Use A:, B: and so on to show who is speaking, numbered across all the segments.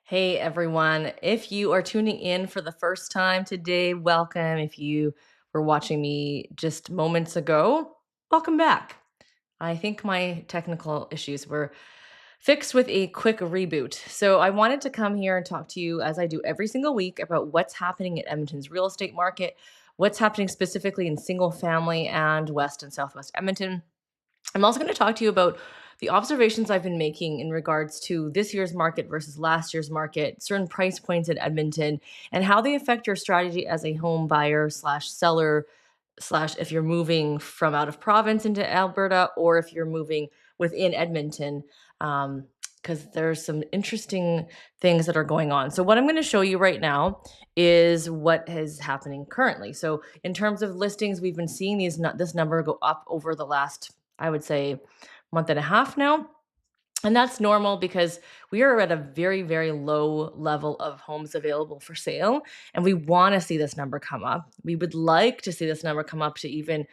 A: Hey everyone, if you are tuning in for the first time today, welcome. If you were watching me just moments ago, welcome back. I think my technical issues were fixed with a quick reboot. So I wanted to come here and talk to you, as I do every single week, about what's happening in Edmonton's real estate market, what's happening specifically in single family and West and Southwest Edmonton. I'm also going to talk to you about the observations I've been making in regards to this year's market versus last year's market, certain price points in Edmonton, and how they affect your strategy as a home buyer slash seller slash if you're moving from out of province into Alberta or if you're moving within Edmonton. Because there's some interesting things that are going on. So, what I'm going to show you right now is what is happening currently. So, in terms of listings, we've been seeing this number go up over the last, I would say, month and a half now. And that's normal because we are at a very, very low level of homes available for sale. And we want to see this number come up. We would like to see this number come up to even,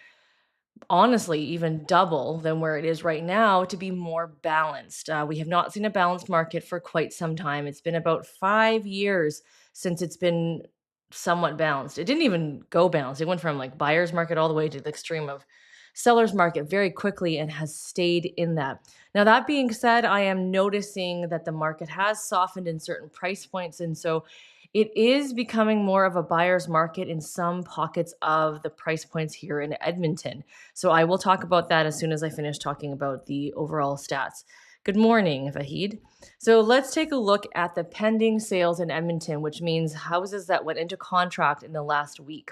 A: honestly, even double than where it is right now to be more balanced. We have not seen a balanced market for quite some time. It's been about 5 years since it's been somewhat balanced. It didn't even go balanced. It went from like buyer's market all the way to the extreme of seller's market very quickly and has stayed in that. Now, that being said, I am noticing that the market has softened in certain price points. And so it is becoming more of a buyer's market in some pockets of the price points here in Edmonton. So I will talk about that as soon as I finish talking about the overall stats. Good morning, Vahid. So let's take a look at the pending sales in Edmonton, which means houses that went into contract in the last week.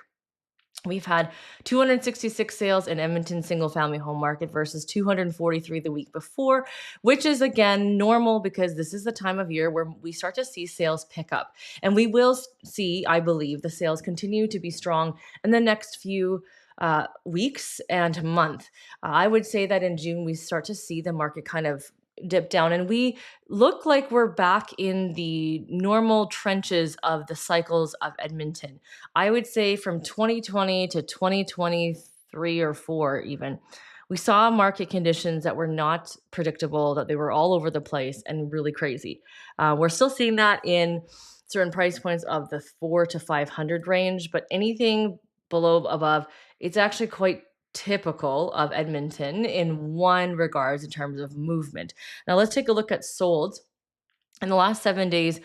A: We've had 266 sales in Edmonton single family home market versus 243 the week before, which is again normal because this is the time of year where we start to see sales pick up. And we will see, I believe, the sales continue to be strong in the next few weeks and month. I would say that in June, we start to see the market kind of dip down and we look like we're back in the normal trenches of the cycles of Edmonton. I would say from 2020 to 2023 or 4 even, we saw market conditions that were not predictable, that they were all over the place and really crazy. We're still seeing that in certain price points of the 4 to 500 range, but anything below above, it's actually quite typical of Edmonton in one regards in terms of movement. Now let's take a look at solds. In the last 7 days,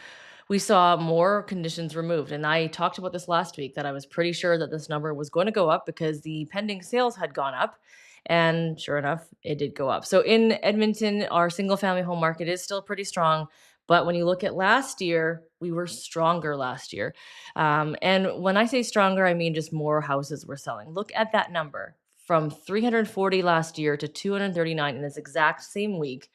A: we saw more conditions removed. And I talked about this last week that I was pretty sure that this number was going to go up because the pending sales had gone up. And sure enough, it did go up. So in Edmonton, our single family home market is still pretty strong. But when you look at last year, we were stronger last year. And when I say stronger, I mean just more houses were selling. Look at that number from 340 last year to 239 in this exact same week.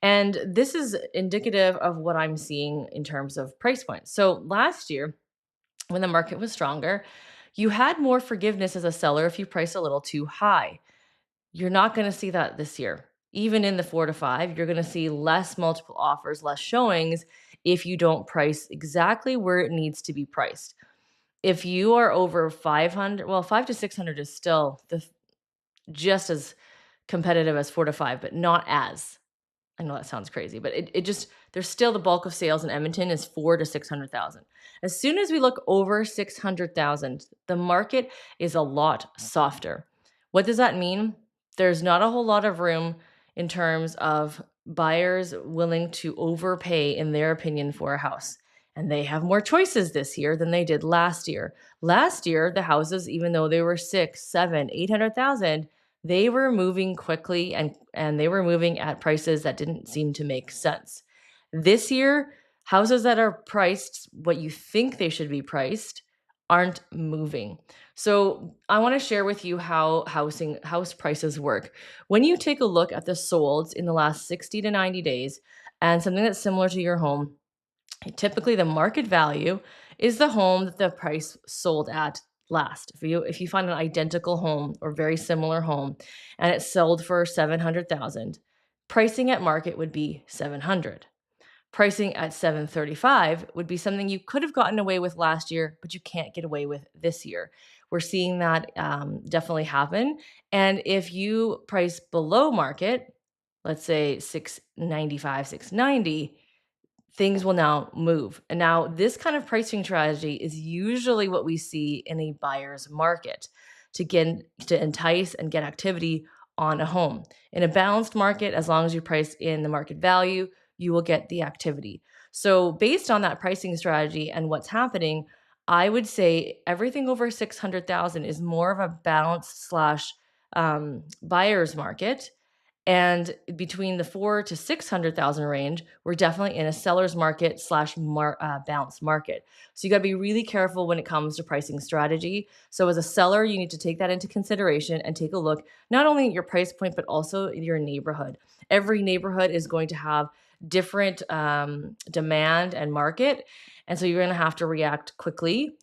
A: And this is indicative of what I'm seeing in terms of price points. So last year, when the market was stronger, you had more forgiveness as a seller if you priced a little too high. You're not going to see that this year. Even in the 4 to 5, you're going to see less multiple offers, less showings if you don't price exactly where it needs to be priced. If you are over 500, well, 5 to 600 is still just as competitive as 4 to 5, but not as. I know that sounds crazy, but it just there's still the bulk of sales in Edmonton is 4 to 600,000. As soon as we look over 600,000, the market is a lot softer. What does that mean? There's not a whole lot of room in terms of buyers willing to overpay, in their opinion, for a house. And they have more choices this year than they did last year. Last year, the houses, even though they were 6, 7, 800,000, they were moving quickly and they were moving at prices that didn't seem to make sense. This year, houses that are priced what you think they should be priced aren't moving. So, I want to share with you how house prices work. When you take a look at the solds in the last 60 to 90 days and something that's similar to your home, typically the market value is the home that the price sold at last. If you find an identical home or very similar home and it sold for 700,000, pricing at market would be 700. Pricing at 735 would be something you could have gotten away with last year, but you can't get away with this year. We're seeing that definitely happen. And if you price below market, let's say 695, 690, things will now move. And now this kind of pricing strategy is usually what we see in a buyer's market to entice and get activity on a home. In a balanced market, as long as you price in the market value, you will get the activity. So based on that pricing strategy and what's happening, I would say everything over 600,000 is more of a balanced slash buyer's market, and between the 4 to 600,000 range, we're definitely in a seller's market slash balanced market. So you got to be really careful when it comes to pricing strategy. So as a seller, you need to take that into consideration and take a look not only at your price point but also your neighborhood. Every neighborhood is going to have different demand and market, and so you're going to have to react quickly.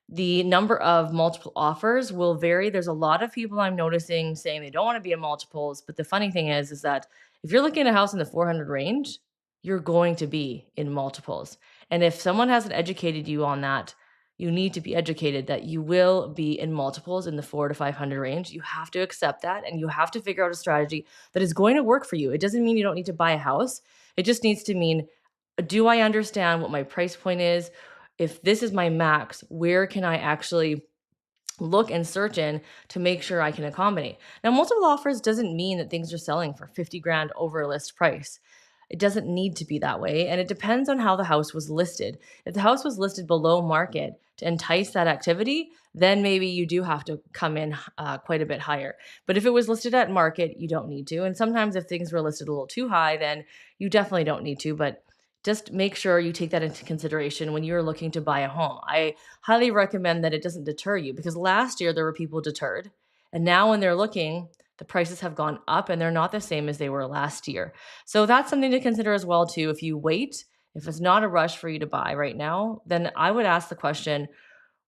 A: The number of multiple offers will vary. There's a lot of people I'm noticing saying they don't want to be in multiples, but the funny thing is that if you're looking at a house in the 400 range, you're going to be in multiples. And if someone hasn't educated you on that, you need to be educated that you will be in multiples in the 4 to 500 range. You have to accept that and you have to figure out a strategy that is going to work for you. It doesn't mean you don't need to buy a house. It just needs to mean, do I understand what my price point is? If this is my max, where can I actually look and search in to make sure I can accommodate? Now, multiple offers doesn't mean that things are selling for 50 grand over list price. It doesn't need to be that way. And it depends on how the house was listed. If the house was listed below market to entice that activity, then maybe you do have to come in quite a bit higher. But if it was listed at market, you don't need to. And sometimes if things were listed a little too high, then you definitely don't need to. But just make sure you take that into consideration when you're looking to buy a home. I highly recommend that it doesn't deter you, because last year there were people deterred. And now when they're looking, the prices have gone up and they're not the same as they were last year. So that's something to consider as well too. If you wait, if it's not a rush for you to buy right now, then I would ask the question,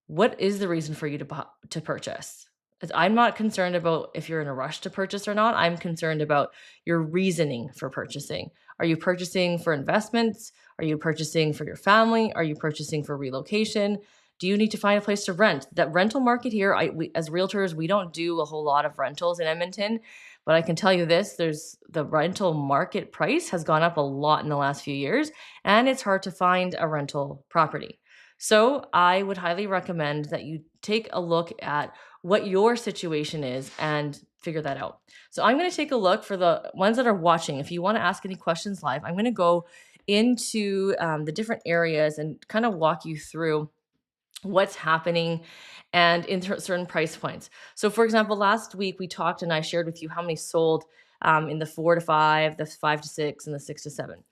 A: what is the reason for you to purchase? 'Cause I'm not concerned about if you're in a rush to purchase or not. I'm concerned about your reasoning for purchasing. Are you purchasing for investments? Are you purchasing for your family? Are you purchasing for relocation? Do you need to find a place to rent? That rental market here, as realtors, we don't do a whole lot of rentals in Edmonton, but I can tell you this: there's the rental market price has gone up a lot in the last few years, and it's hard to find a rental property. So I would highly recommend that you take a look at what your situation is and figure that out. So I'm going to take a look for the ones that are watching. If you want to ask any questions live, I'm going to go into the different areas and kind of walk you through what's happening and in certain price points. So, for example, last week we talked and I shared with you how many sold in the 4 to 5, the 5 to 6, and the 6 to 7.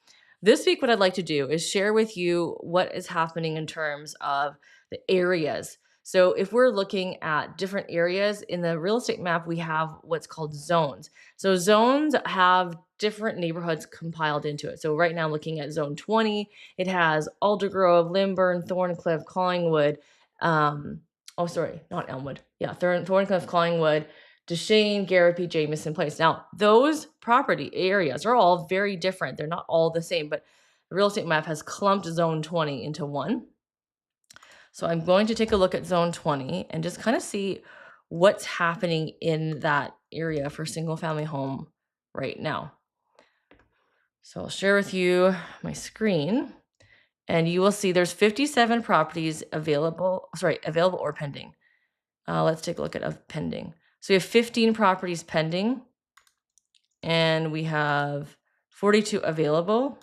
A: This week, what I'd like to do is share with you what is happening in terms of the areas. So, if we're looking at different areas in the real estate map, we have what's called zones. So, zones have different neighborhoods compiled into it. So, right now, looking at zone 20, it has Aldergrove, Lynburn, Thorncliffe, Collingwood. Oh, sorry, not Elmwood. Yeah, Thorncliffe, Collingwood, Deschênes, Garapi, Jameson Place. Now, those property areas are all very different. They're not all the same, but the real estate map has clumped zone 20 into one. So I'm going to take a look at zone 20 and just kind of see what's happening in that area for single family home right now. So I'll share with you my screen and you will see there's 57 properties available or pending. Let's take a look at pending. So we have 15 properties pending and we have 42 available.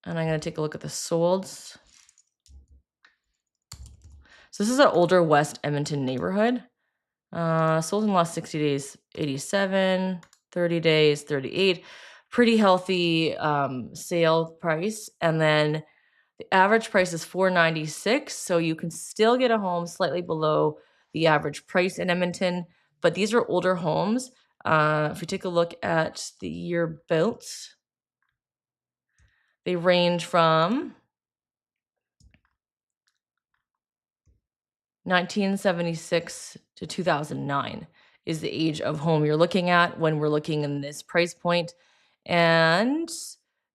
A: And I'm going to take a look at the solds. So this is an older West Edmonton neighborhood. Sold in the last 60 days, 87, 30 days, 38. Pretty healthy sale price. And then the average price is $496. So you can still get a home slightly below the average price in Edmonton. But these are older homes. If we take a look at the year built, they range from 1976 to 2009 is the age of home you're looking at when we're looking in this price point. And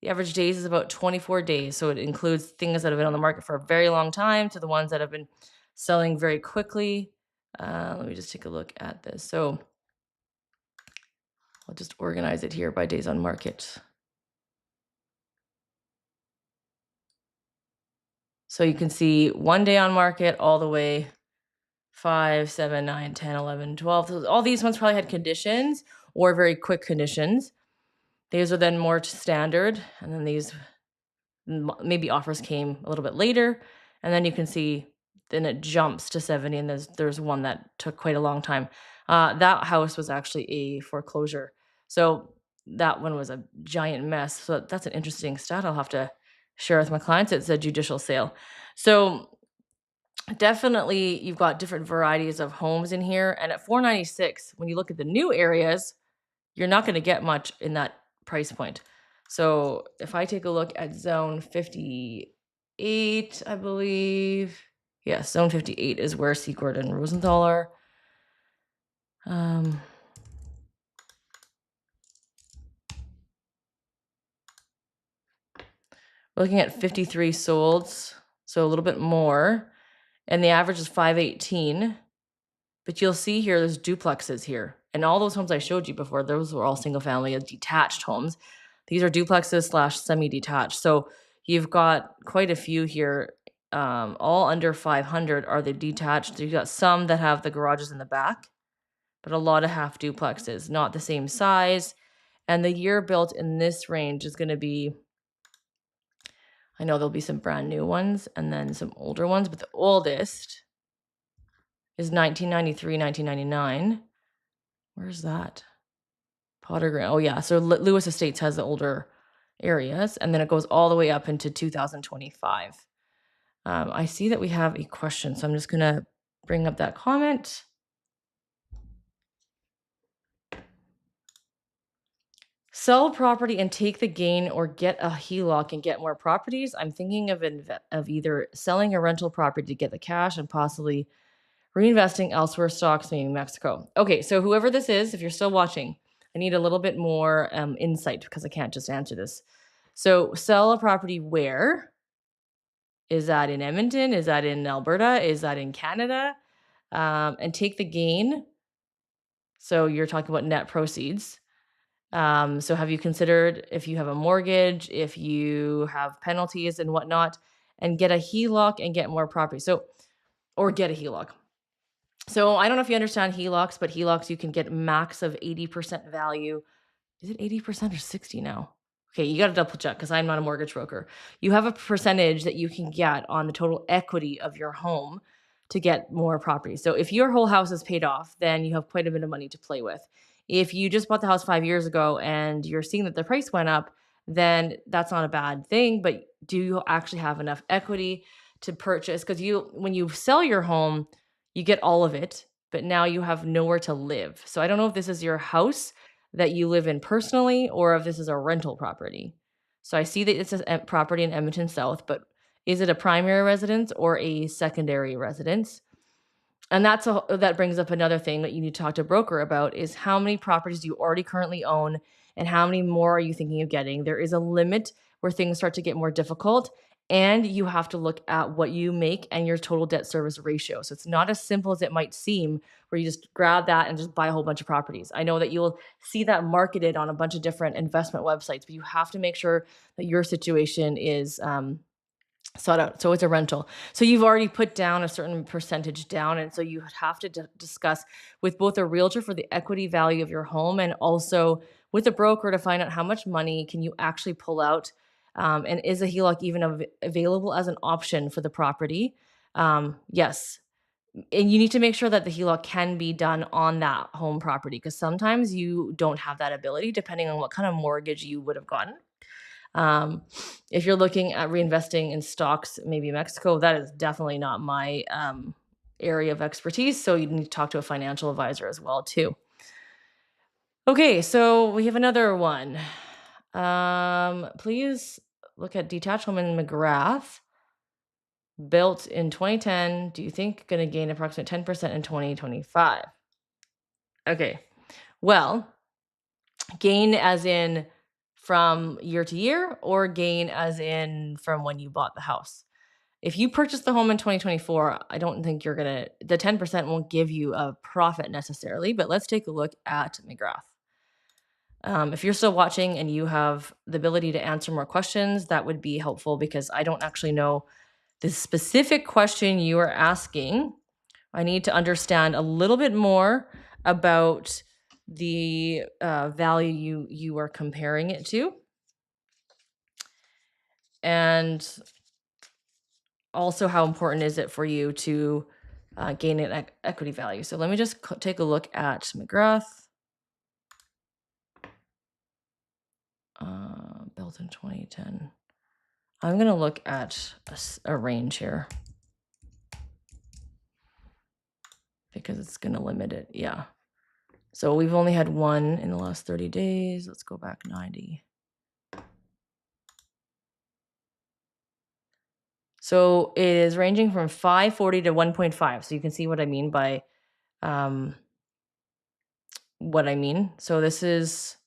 A: the average days is about 24 days. So it includes things that have been on the market for a very long time to the ones that have been selling very quickly. Let me just take a look at this. So I'll just organize it here by days on market. So you can see 1 day on market all the way 5, 7, 9, 10, 11, 12. So all these ones probably had conditions or very quick conditions. These are then more standard, and then these maybe offers came a little bit later, and then you can see then it jumps to 70, and there's one that took quite a long time. That house was actually a foreclosure, so that one was a giant mess. So that's an interesting stat I'll have to share with my clients. It's a judicial sale. So definitely you've got different varieties of homes in here, and at 496, when you look at the new areas, you're not gonna get much in that price point. So if I take a look at zone 58, I believe. Yes, zone 58 is where Secord and Rosenthal are. Um, looking at 53 solds, so a little bit more, and the average is 518. But you'll see here, there's duplexes here. And all those homes I showed you before, those were all single family detached homes. These are duplexes slash semi-detached. So you've got quite a few here. All under 500 are the detached. You've got some that have the garages in the back, but a lot of half duplexes, not the same size. And the year built in this range is going to be, I know there'll be some brand new ones and then some older ones, but the oldest is 1993, 1999. Where's that? Potter Grant. Oh, yeah. So Lewis Estates has the older areas, and then it goes all the way up into 2025. I see that we have a question, so I'm just going to bring up that comment. Sell property and take the gain or get a HELOC and get more properties. I'm thinking of either selling a rental property to get the cash and possibly reinvesting elsewhere, stocks, maybe Mexico. Okay, so whoever this is, if you're still watching, I need a little bit more insight because I can't just answer this. So sell a property where? Is that in Edmonton? Is that in Alberta? Is that in Canada? And take the gain. So you're talking about net proceeds. So have you considered if you have a mortgage, if you have penalties and whatnot, and get a HELOC and get more property? So, or get a HELOC. So I don't know if you understand HELOCs, but HELOCs you can get max of 80% value. Is it 80% or 60 now? Okay, you got to double check because I'm not a mortgage broker. You have a percentage that you can get on the total equity of your home to get more property. So if your whole house is paid off, then you have quite a bit of money to play with. If you just bought the house 5 years ago and you're seeing that the price went up, then that's not a bad thing. But do you actually have enough equity to purchase? Because when you sell your home, you get all of it, but now you have nowhere to live. So I don't know if this is your house that you live in personally or if this is a rental property. So I see that it's a property in Edmonton South, but is it a primary residence or a secondary residence? And that brings up another thing that you need to talk to a broker about is how many properties do you already currently own and how many more are you thinking of getting? There is a limit where things start to get more difficult, and you have to look at what you make and your total debt service ratio. So it's not as simple as it might seem where you just grab that and just buy a whole bunch of properties. I know that you'll see that marketed on a bunch of different investment websites, but you have to make sure that your situation is sought out. So it's a rental. So you've already put down a certain percentage down. And so you have to discuss with both a realtor for the equity value of your home and also with a broker to find out how much money can you actually pull out. And is a HELOC even available as an option for the property? Yes. And you need to make sure that the HELOC can be done on that home property because sometimes you don't have that ability depending on what kind of mortgage you would have gotten. If you're looking at reinvesting in stocks, maybe Mexico, that is definitely not my area of expertise. So you need to talk to a financial advisor as well too. Okay, so we have another one. Please look at detached home in Magrath, built in 2010. Do you think going to gain approximately 10% in 2025? Okay, well, gain as in from year to year or gain as in from when you bought the house. If you purchased the home in 2024, I don't think the 10% won't give you a profit necessarily, but let's take a look at Magrath. If you're still watching and you have the ability to answer more questions, that would be helpful because I don't actually know The specific question you are asking, I need to understand a little bit more about the value you are comparing it to, and also how important is it for you to gain an equity value. So let me just take a look at Magrath, built in 2010. I'm going to look at a range here because it's going to limit it. Yeah. So we've only had one in the last 30 days. Let's go back 90. So it is ranging from 540 to 1.5. So you can see what I mean by what I mean. So this is,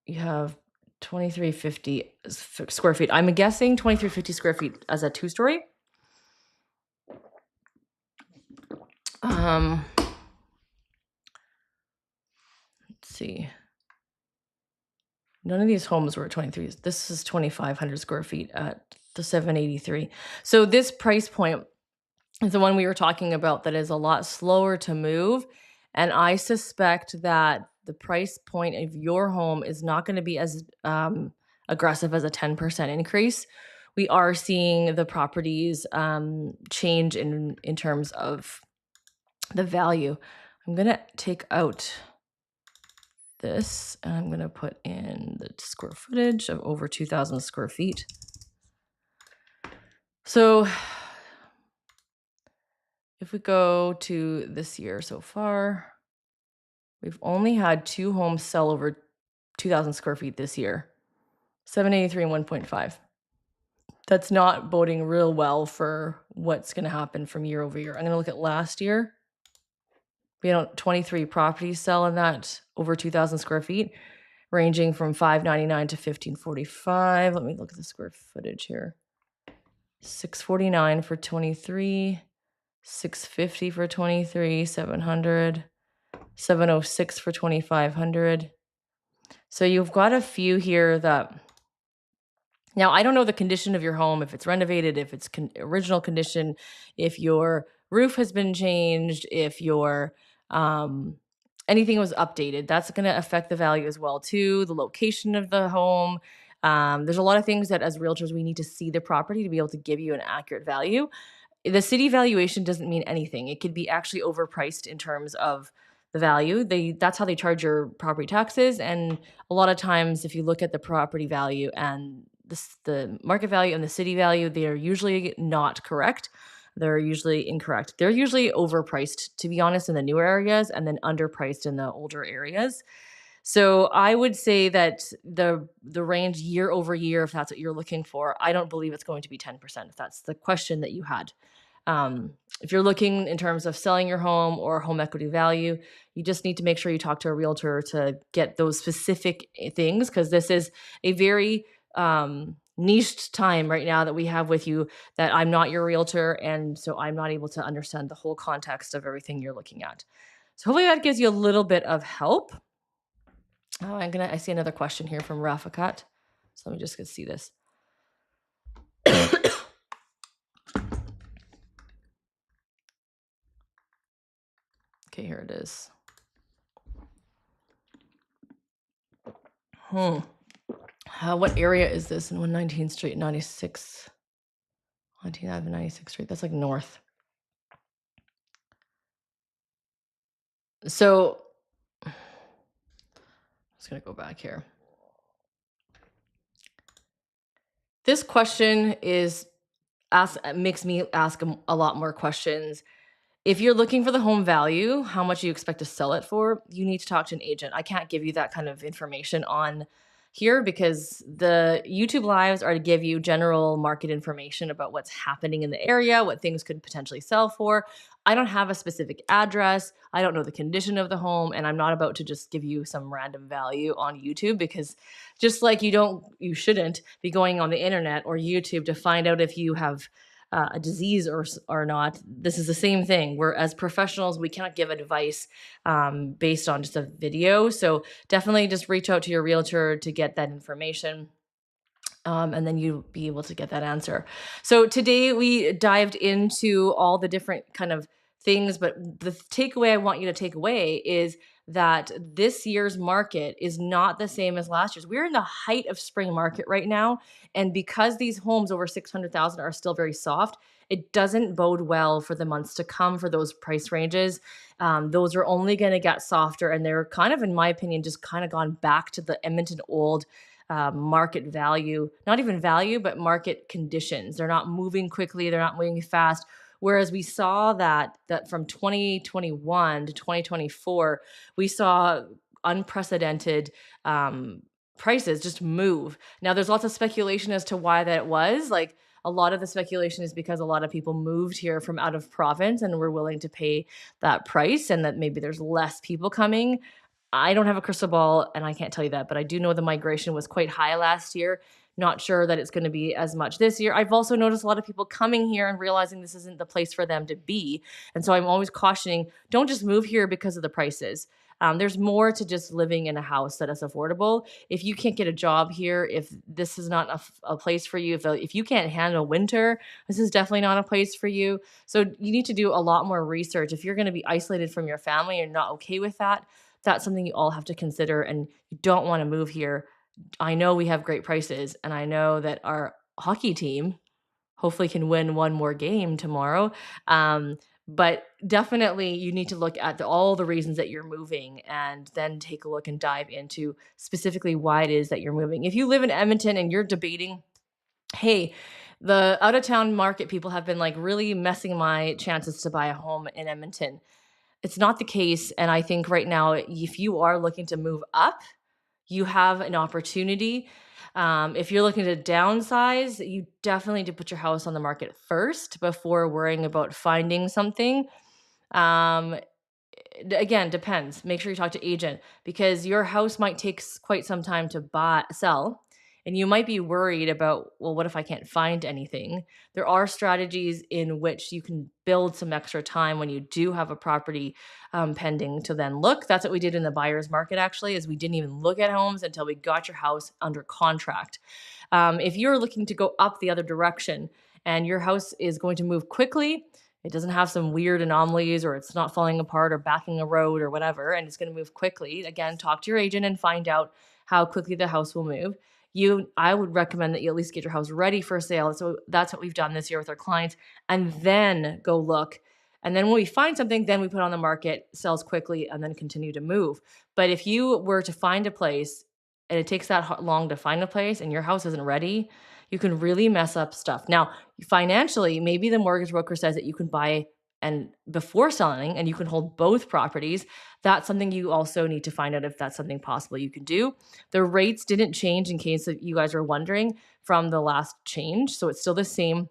A: you have 2350 square feet. I'm guessing 2350 square feet as a 2-story. Let's see. None of these homes were at 23. This is 2,500 square feet at the 783. So this price point is the one we were talking about that is a lot slower to move. And I suspect that the price point of your home is not going to be as aggressive as a 10% increase. We are seeing the properties change in terms of the value. I'm going to take out this and I'm going to put in the square footage of over 2,000 square feet. So if we go to this year so far, we've only had 2 homes sell over 2,000 square feet this year, 783 and 1.5. That's not boding real well for what's going to happen from year over year. I'm going to look at last year. We had 23 properties sell in that over 2,000 square feet, ranging from 599 to 1545. Let me look at the square footage here. 649 for 23, 650 for 23, 700, 706 for 2,500. So you've got a few here that, now I don't know the condition of your home, if it's renovated, if it's original condition, if your roof has been changed, if your anything was updated. That's going to affect the value as well too. The location of the home. There's a lot of things that as realtors we need to see the property to be able to give you an accurate value. The city valuation doesn't mean anything. It could be actually overpriced in terms of the value. That's how they charge your property taxes. And a lot of times, if you look at the property value and the market value and the city value, they are usually not correct. They're usually incorrect. They're usually overpriced, to be honest, in the newer areas and then underpriced in the older areas. So I would say that the range year over year, if that's what you're looking for, I don't believe it's going to be 10%, if that's the question that you had. If you're looking in terms of selling your home or home equity value, you just need to make sure you talk to a realtor to get those specific things, because this is a very niched time right now that we have with you, that I'm not your realtor, and so I'm not able to understand the whole context of everything you're looking at. So hopefully that gives you a little bit of help. Oh, I see another question here from Rafakat. So let me just see this. Okay, here it is. What area is this in 119th Street, 96, 19th Avenue, 96th Street? That's like north. So I'm just going to go back here. This question makes me ask a lot more questions. If you're looking for the home value, how much you expect to sell it for, you need to talk to an agent. I can't give you that kind of information on here because the YouTube lives are to give you general market information about what's happening in the area, what things could potentially sell for. I don't have a specific address. I don't know the condition of the home, and I'm not about to just give you some random value on YouTube, because just like you shouldn't be going on the internet or YouTube to find out if you have a disease or not. This is the same thing. We're, as professionals, we cannot give advice based on just a video. So definitely just reach out to your realtor to get that information. And then you'll be able to get that answer. So today we dived into all the different kind of things, but the takeaway I want you to take away is that this year's market is not the same as last year's. We're in the height of spring market right now, and because these homes over 600,000 are still very soft, it doesn't bode well for the months to come for those price ranges. Those are only going to get softer, and they're kind of, in my opinion, just kind of gone back to the Edmonton old market value, not even value, but market conditions. They're not moving quickly, they're not moving fast. Whereas we saw that from 2021 to 2024, we saw unprecedented prices just move. Now, there's lots of speculation as to why that was. Like a lot of the speculation is because a lot of people moved here from out of province and were willing to pay that price, and that maybe there's less people coming. I don't have a crystal ball and I can't tell you that, but I do know the migration was quite high last year. Not sure that it's going to be as much this year. I've also noticed a lot of people coming here and realizing this isn't the place for them to be. And so I'm always cautioning, don't just move here because of the prices. There's more to just living in a house that is affordable. If you can't get a job here, if this is not a place for you, if you can't handle winter, this is definitely not a place for you. So you need to do a lot more research. If you're going to be isolated from your family, you're not okay with that, that's something you all have to consider, and you don't want to move here. I know we have great prices, and I know that our hockey team hopefully can win one more game tomorrow. But definitely you need to look at all the reasons that you're moving and then take a look and dive into specifically why it is that you're moving. If you live in Edmonton and you're debating, hey, the out of town market people have been like really messing my chances to buy a home in Edmonton. It's not the case, and I think right now, if you are looking to move up, you have an opportunity. If you're looking to downsize, you definitely need to put your house on the market first before worrying about finding something. Um, Again, depends. Make sure you talk to agent because your house might take quite some time to sell, and you might be worried about, well, what if I can't find anything? There are strategies in which you can build some extra time when you do have a property pending to then look. That's what we did in the buyer's market. Actually, is we didn't even look at homes until we got your house under contract. If you're looking to go up the other direction and your house is going to move quickly, it doesn't have some weird anomalies or it's not falling apart or backing a road or whatever, and it's going to move quickly. Again, talk to your agent and find out how quickly the house will move. I would recommend that you at least get your house ready for sale. So that's what we've done this year with our clients, and then go look. And then when we find something, then we put on the market, sells quickly, and then continue to move. But if you were to find a place and it takes that long to find a place and your house isn't ready, you can really mess up stuff. Now, financially, maybe the mortgage broker says that you can buy and before selling and you can hold both properties. That's something you also need to find out if that's something possible you can do. The rates didn't change, in case that you guys are wondering, from the last change. So it's still the same.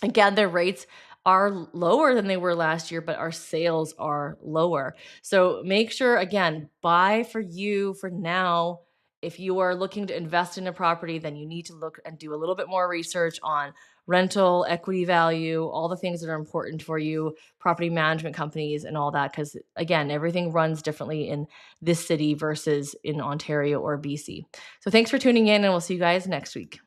A: Again, their rates are lower than they were last year, but our sales are lower. So make sure, again, buy for you for now. If you are looking to invest in a property, then you need to look and do a little bit more research on rental, equity value, all the things that are important for you, property management companies, and all that. Because again, everything runs differently in this city versus in Ontario or BC. So thanks for tuning in, and we'll see you guys next week.